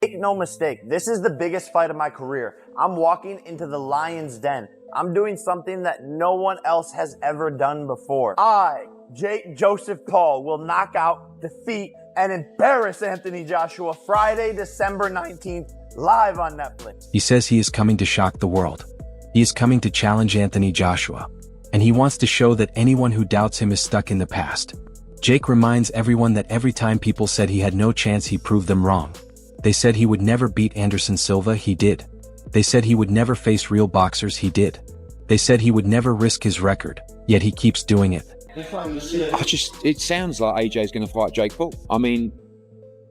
Make no mistake, this is the biggest fight of my career. I'm walking into the lion's den. I'm doing something that no one else has ever done before. I, Jake Joseph Paul, will knock out, defeat, and embarrass Anthony Joshua Friday, December 19th, live on Netflix. He says he is coming to shock the world. He is coming to challenge Anthony Joshua. And he wants to show that anyone who doubts him is stuck in the past. Jake reminds everyone that every time people said he had no chance, he proved them wrong. They said he would never beat Anderson Silva, he did. They said he would never face real boxers, he did. They said he would never risk his record, yet he keeps doing it. It sounds like AJ's going to fight Jake Paul. I mean,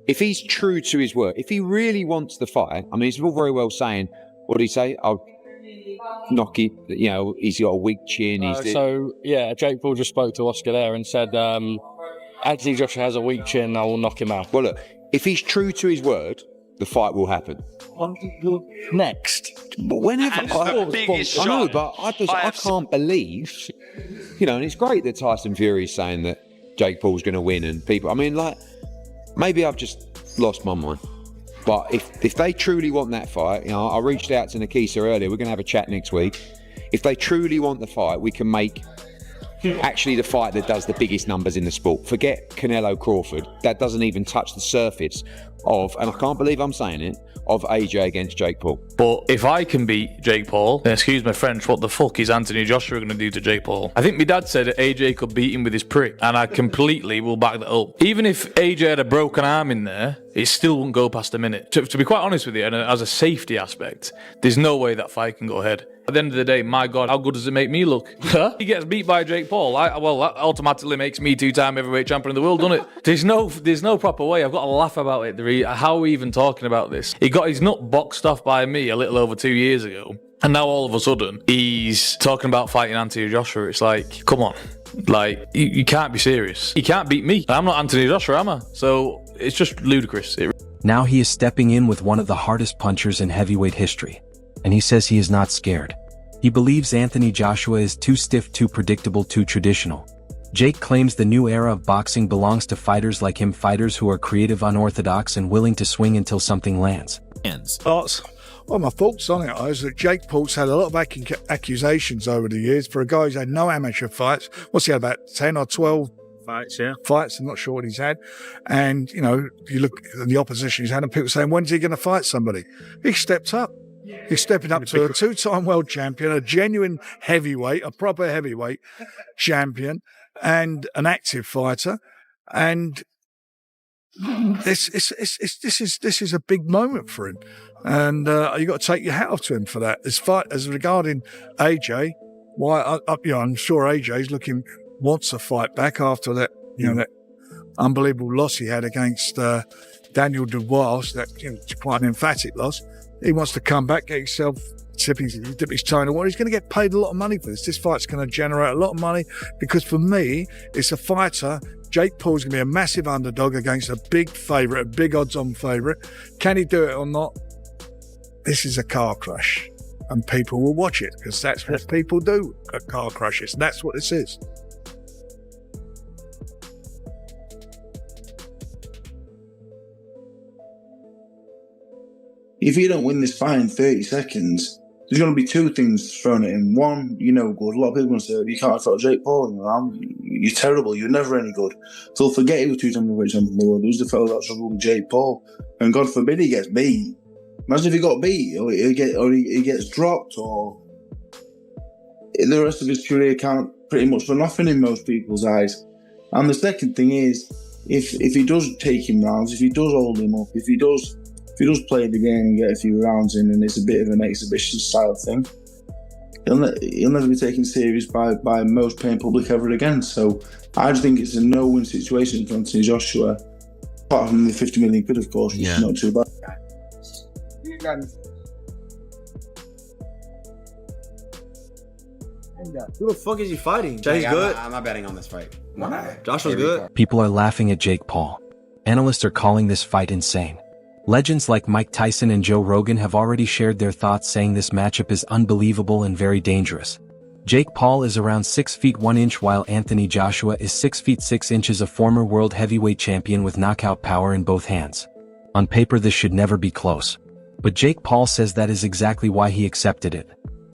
if he's true to his word, if he really wants the fight, I mean, it's all very well saying, what did he say? I'll knock it, you know, he's got a weak chin. Jake Paul just spoke to Oscar there and said, Anthony Joshua has a weak chin, I will knock him out. Well, look, if he's true to his word, the fight will happen. Next. But whenever I know, but I can't believe, you know, and it's great that Tyson Fury's saying that Jake Paul's going to win, and people, I mean, like, maybe I've just lost my mind. But if they truly want that fight, you know, I reached out to Nikisa earlier, we're going to have a chat next week. If they truly want the fight, we can make actually the fight that does the biggest numbers in the sport. Forget Canelo Crawford. That doesn't even touch the surface of, and I can't believe I'm saying it, of AJ against Jake Paul. But if I can beat Jake Paul, then excuse my French, what the fuck is Anthony Joshua going to do to Jake Paul? I think my dad said that AJ could beat him with his prick, and I completely will back that up. Even if AJ had a broken arm in there, it still wouldn't go past a minute. To be quite honest with you, and as a safety aspect, there's no way that fight can go ahead. At the end of the day, my God, how good does it make me look? He gets beat by Jake Paul. That automatically makes me two-time heavyweight champion of the world, doesn't it? There's no proper way. I've got to laugh about it. How are we even talking about this? He got his nut boxed off by me a little over 2 years ago. And now all of a sudden, he's talking about fighting Anthony Joshua. It's like, come on. Like, you can't be serious. He can't beat me. I'm not Anthony Joshua, am I? So it's just ludicrous. Now he is stepping in with one of the hardest punchers in heavyweight history. And he says he is not scared. He believes Anthony Joshua is too stiff, too predictable, too traditional. Jake claims the new era of boxing belongs to fighters like him, fighters who are creative, unorthodox, and willing to swing until something lands. Well, my thoughts on it is that Jake Paul's had a lot of accusations over the years for a guy who's had no amateur fights. What's he had, about 10 or 12 fights? I'm not sure what he's had. And, you know, you look at the opposition he's had and people saying, when's he going to fight somebody? He stepped up. He's stepping up to a two-time world champion, a genuine heavyweight, a proper heavyweight champion, and an active fighter. And this is a big moment for him. And you got to take your hat off to him for that. As regarding AJ, I'm sure AJ's wants a fight back after that, that unbelievable loss he had against Daniel Dubois. That quite an emphatic loss. He wants to come back, get himself, dip his toe in the water. He's going to get paid a lot of money for this. This fight's going to generate a lot of money because for me, it's a fighter. Jake Paul's going to be a massive underdog against a big favourite, a big odds-on favourite. Can he do it or not? This is a car crash and people will watch it because that's what people do at car crashes. That's what this is. If you don't win this fight in 30 seconds, there's going to be two things thrown at him. One, good. A lot of people are going to say, you can't fight Jake Paul. You're terrible. You're never any good. So they'll forget he was two-time heavyweight champion of the world. Who's the fellow that struggled with Jake Paul? And God forbid he gets beat. Imagine if he got beat, or he gets dropped, or the rest of his career count pretty much for nothing in most people's eyes. And the second thing is, if he does take him rounds, if he does hold him up, if he does play the game and get a few rounds in, and it's a bit of an exhibition style thing, he'll never be taken serious by most paying public ever again. So I just think it's a no-win situation for Anthony Joshua. Apart from the 50 million quid, of course, which is not too bad. Who the fuck is he fighting? Jay's good. I'm not betting on this fight. Joshua's good. People are laughing at Jake Paul. Analysts are calling this fight insane. Legends like Mike Tyson and Joe Rogan have already shared their thoughts, saying this matchup is unbelievable and very dangerous. Jake Paul is around 6 feet 1 inch while Anthony Joshua is 6 feet 6 inches, a former world heavyweight champion with knockout power in both hands. On paper this should never be close. But Jake Paul says that is exactly why he accepted it.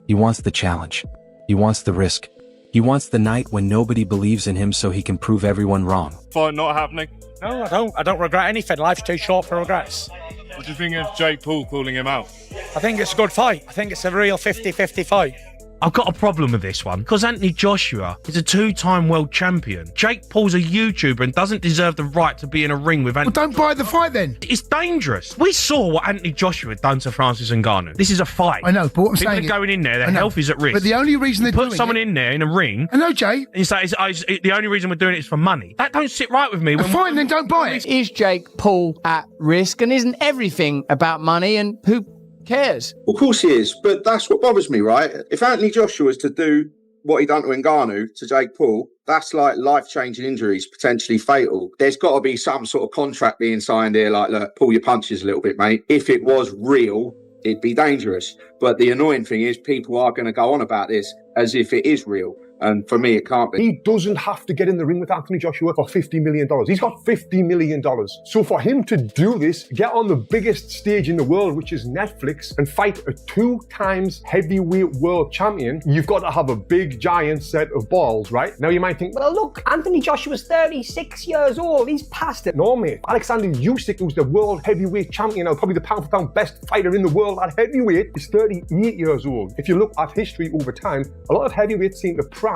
He wants the challenge. He wants the risk. He wants the night when nobody believes in him so he can prove everyone wrong. Fight not happening. No, I don't. I don't regret anything. Life's too short for regrets. What do you think of Jake Paul calling him out? I think it's a good fight. I think it's a real 50-50 fight. I've got a problem with this one, because Anthony Joshua is a two-time world champion. Jake Paul's a YouTuber and doesn't deserve the right to be in a ring with Anthony. Well, don't buy the fight then. It's dangerous. We saw what Anthony Joshua had done to Francis Ngannou. This is a fight. I know, but what I'm People saying are going in there, their health is at risk. But the only reason they put someone in there in a ring. I know, Jay. And you say the only reason we're doing it is for money. That don't sit right with me. Fine, then don't buy it. Is Jake Paul at risk, and isn't everything about money, and who cares? Of course he is, but that's what bothers me, right? If Anthony Joshua was to do what he done to Ngannou, to Jake Paul, that's like life-changing injuries, potentially fatal. There's got to be some sort of contract being signed here, like, look, pull your punches a little bit, mate. If it was real, it'd be dangerous. But the annoying thing is people are going to go on about this as if it is real. And for me, it can't be. He doesn't have to get in the ring with Anthony Joshua for $50 million. He's got $50 million. So for him to do this, get on the biggest stage in the world, which is Netflix, and fight a 2 times heavyweight world champion, you've got to have a big, giant set of balls, right? Now you might think, well, look, Anthony Joshua's 36 years old. He's past it. No, mate. Alexander Usyk, who's the world heavyweight champion, now probably the pound-for-pound best fighter in the world at heavyweight, is 38 years old. If you look at history over time, a lot of heavyweights seem to prime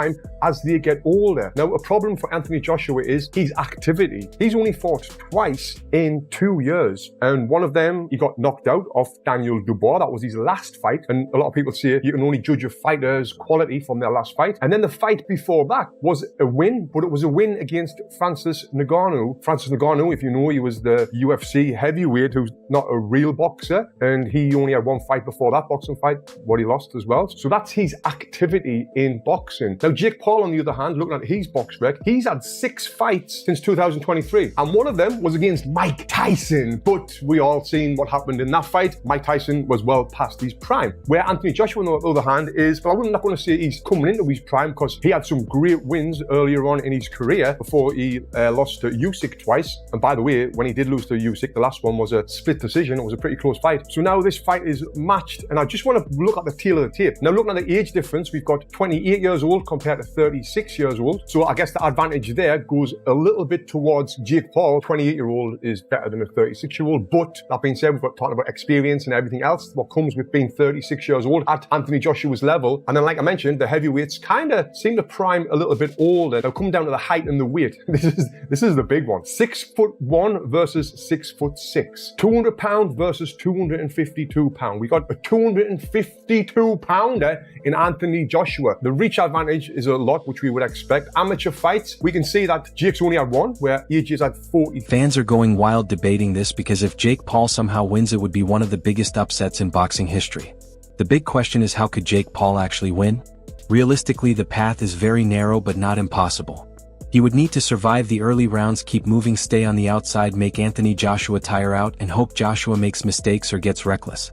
as they get older. Now, a problem for Anthony Joshua is his activity. He's only fought twice in 2 years, and one of them, he got knocked out off Daniel Dubois. That was his last fight, and a lot of people say you can only judge a fighter's quality from their last fight. And then the fight before that was a win, but it was a win against Francis Ngannou. Francis Ngannou, if you know, he was the UFC heavyweight who's not a real boxer, and he only had one fight before that boxing fight, what he lost as well. So that's his activity in boxing. Now, Jake Paul, on the other hand, looking at his box rec, he's had 6 fights since 2023. And one of them was against Mike Tyson. But we all seen what happened in that fight. Mike Tyson was well past his prime. Where Anthony Joshua, on the other hand, is, well, I'm not going to say he's coming into his prime because he had some great wins earlier on in his career before he lost to Usyk twice. And by the way, when he did lose to Usyk, the last one was a split decision. It was a pretty close fight. So now this fight is matched. And I just want to look at the tail of the tape. Now, looking at the age difference, we've got 28 years old compared to 36 years old. So I guess the advantage there goes a little bit towards Jake Paul. 28-year-old is better than a 36-year-old. But that being said, we've got talking about experience and everything else, what comes with being 36 years old at Anthony Joshua's level. And then, like I mentioned, the heavyweights kind of seem to prime a little bit older. They'll come down to the height and the weight. This is the big one. 6'1" versus 6'6". 200 pounds versus 252 pounds. We got a 252 pounder in Anthony Joshua. The reach advantage is a lot, which we would expect. Amateur fights, we can see that Jake's only had one, where AJ's had 40. Fans are going wild debating this because if Jake Paul somehow wins, it would be one of the biggest upsets in boxing history. The big question is, how could Jake Paul actually win? Realistically, the path is very narrow but not impossible. He would need to survive the early rounds, keep moving, stay on the outside, make Anthony Joshua tire out, and hope Joshua makes mistakes or gets reckless.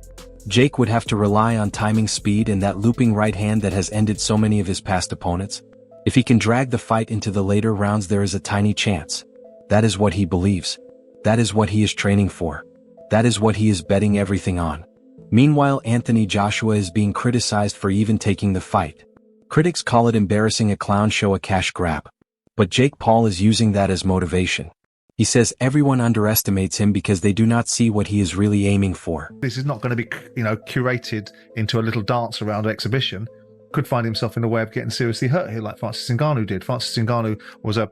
Jake would have to rely on timing, speed, and that looping right hand that has ended so many of his past opponents. If he can drag the fight into the later rounds, there is a tiny chance. That is what he believes. That is what he is training for. That is what he is betting everything on. Meanwhile, Anthony Joshua is being criticized for even taking the fight. Critics call it embarrassing, a clown show, a cash grab. But Jake Paul is using that as motivation. He says everyone underestimates him because they do not see what he is really aiming for. This is not going to be, curated into a little dance around exhibition. Could find himself in a way of getting seriously hurt here, like Francis Ngannou did. Francis Ngannou was an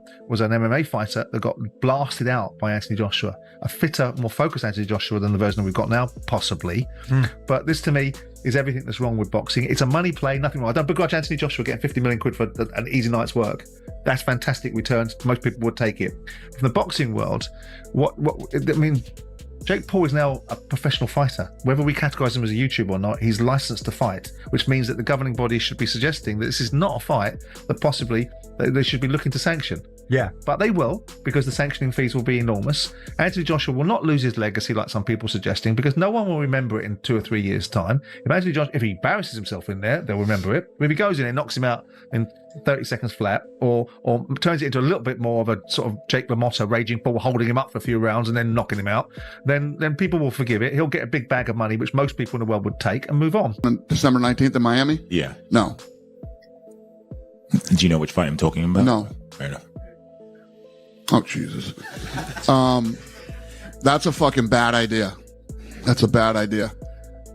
MMA fighter that got blasted out by Anthony Joshua. A fitter, more focused Anthony Joshua than the version that we've got now, possibly. But this, to me, is everything that's wrong with boxing. It's a money play, nothing wrong. I don't begrudge Anthony Joshua getting 50 million quid for an easy night's work. That's fantastic returns. Most people would take it. From the boxing world, Jake Paul is now a professional fighter. Whether we categorise him as a YouTuber or not, he's licensed to fight, which means that the governing body should be suggesting that this is not a fight that possibly they should be looking to sanction. Yeah, but they will, because the sanctioning fees will be enormous. Anthony Joshua will not lose his legacy like some people are suggesting, because no one will remember it in 2 or 3 years' time. If he embarrasses himself in there, they'll remember it. If he goes in and knocks him out in 30 seconds flat, or turns it into a little bit more of a sort of Jake LaMotta, Raging Bull, holding him up for a few rounds and then knocking him out, then people will forgive it. He'll get a big bag of money, which most people in the world would take, and move on. December 19th in Miami? Yeah. No. Do you know which fight I'm talking about? No. Fair enough. Oh, Jesus. That's a fucking bad idea. That's a bad idea.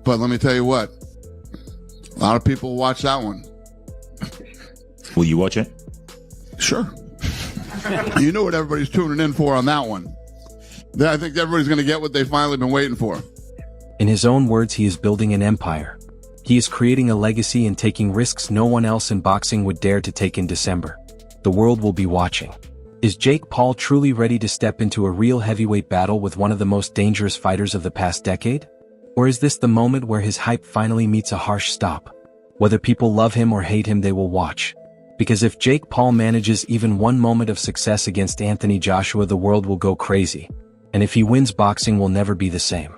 But let me tell you what. A lot of people watch that one. Will you watch it? Sure. You know what everybody's tuning in for on that one. I think everybody's going to get what they've finally been waiting for. In his own words, he is building an empire. He is creating a legacy and taking risks no one else in boxing would dare to take in December. The world will be watching. Is Jake Paul truly ready to step into a real heavyweight battle with one of the most dangerous fighters of the past decade? Or is this the moment where his hype finally meets a harsh stop? Whether people love him or hate him, they will watch. Because if Jake Paul manages even one moment of success against Anthony Joshua, the world will go crazy. And if he wins, boxing will never be the same.